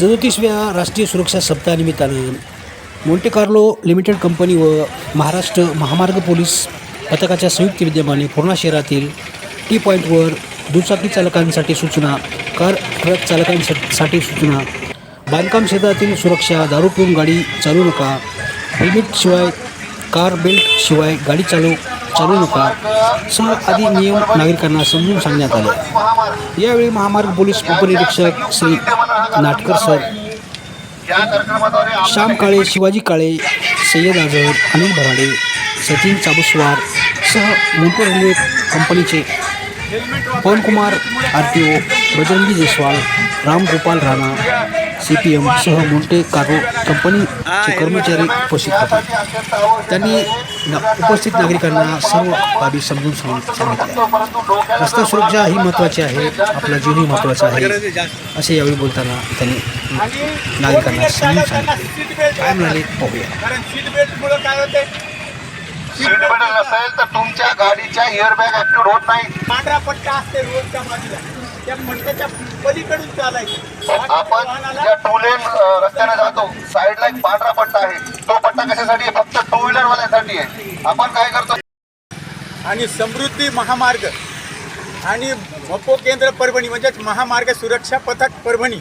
37व्या राष्ट्रीय सुरक्षा सप्ताहानिमित्तानं Monte Carlo limited company व महाराष्ट्र महामार्ग पोलीस पथकाच्या संयुक्त विद्यमाने पूर्णा शहरातील टी पॉईंटवर दुचाकी चालकांसाठी सूचना, कार ट्रक चालकांसाठी सूचना, बांधकाम क्षेत्रातील सुरक्षा, दारू पिऊन गाडी चालवू नका, हेल्मेटशिवाय कार बेल्टशिवाय गाडी चालवू नका सह आदी नियम नागरिकांना समजून सांगण्यात आले। यावेळी महामार्ग पोलीस उपनिरीक्षक श्री नाटकर सर, श्याम काळे, शिवाजी काळे, सय्यद आझर, अनिल भराडे, सचिन चाबुसवार सह मोंटे रेल्वे कंपनीचे पवनकुमार RTO, बजरंगी जयस्वाल, राम गोपाल राणा CPM सह मोंटे कार्लो कंपनीचे कर्मचारी उपस्थित होते। त्यांनी उपस्थित नागरिकांना सर्व बाबी समजून सांगितल्या। रस्ता सुरक्षा ही महत्त्वाची आहे, आपला जीवनही महत्त्वाचा आहे असे यावेळी बोलताना त्यांनी नागरिकांना समजून सांगितले। काय म्हणाले पाहूया। कारण सीट बेल्टमुळे काय होते, सीट बेल्ट नसेल तर तुमच्या गाडीच्या एअरबॅग ऍक्टिव्ह होत नाही। पांढरा पट्टा असते रोडच्या बाजूला, त्या पट्ट्याच्या पलीकडून चालायचं। आपण ज्या टू लेन रस्त्याने जातो, साईडला एक पांढरा पट्टा आहे, तो पट्टा कशासाठी आहे? फक्त टू व्हीलर वाल्यांसाठी आहे। आपण काय करतो, आणि समृद्धी महामार्ग आणि मपो केंद्र परभणी म्हणजेच महामार्ग सुरक्षा पथक परभणी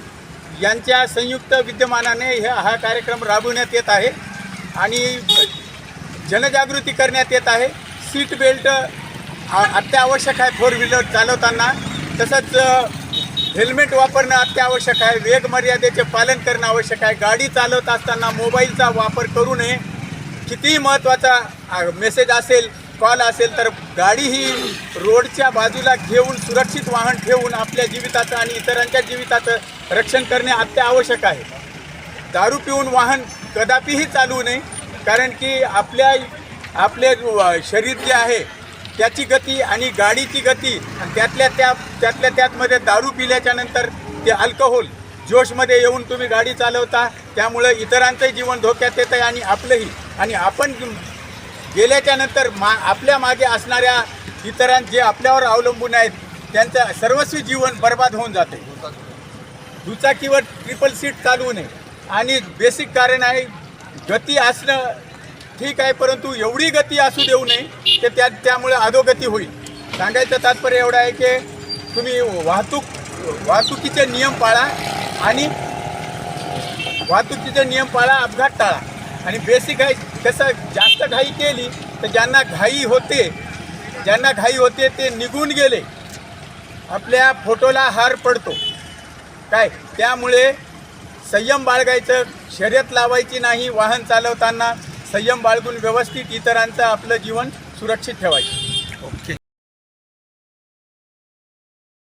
यांच्या संयुक्त विद्यमानाने हा कार्यक्रम राबवण्यात येत आहे आणि जनजागृती करण्यात येत आहे। सीट बेल्ट अत्यावश्यक आहे फोर व्हीलर चालवताना, तसंच हेल्मेट वापरणं अत्यावश्यक आहे, वेग मर्यादेचे पालन करणं आवश्यक आहे, गाडी चालवत असताना मोबाईलचा वापर करू नये। कितीही महत्त्वाचा मेसेज असेल, कॉल असेल तर गाडी ही रोडच्या बाजूला घेऊन सुरक्षित वाहन ठेवून आपल्या जीविताचं आणि इतरांच्या जीविताचं रक्षण करणे अत्यावश्यक आहे। दारू पिऊन वाहन कदापिही चालवू नये, कारण की आपले शरीर जे आहे त्याची गती आणि गाडीची गती आणि त्यातमध्ये दारू पिल्याच्या नंतर ते अल्कोहोल जोशमध्ये येऊन तुम्ही गाडी चालवता, त्यामुळे इतरांचंही जीवन धोक्यात येतं आहे आणि आपलंही, आणि आपण गेल्याच्या नंतर आपल्या मागे असणाऱ्या इतरां जे आपल्यावर अवलंबून आहेत त्यांचं सर्वस्वी जीवन बर्बाद होऊन जाते। दुचाकीवर ट्रिपल सीट चालवू नये, आणि बेसिक कारण आहे गती असणं ठीक आहे, परंतु एवढी गती असू देऊ नये की त्यामुळे अधोगती होईल। सांगायचं तात्पर्य एवढं आहे की तुम्ही वाहतुकीचे नियम पाळा आणि अपघात टाळा। आणि बेसिक आहे कसं, जास्त घाई केली तर ज्यांना घाई होते ते निघून गेले, आपल्या फोटोला हार पडतो काय, त्यामुळे संयम बाळगायचं, शर्यत लावायची नाही, वाहन चालवताना संयम बाळगून व्यवस्थित इतरांचं आपलं जीवन सुरक्षित ठेवायचं।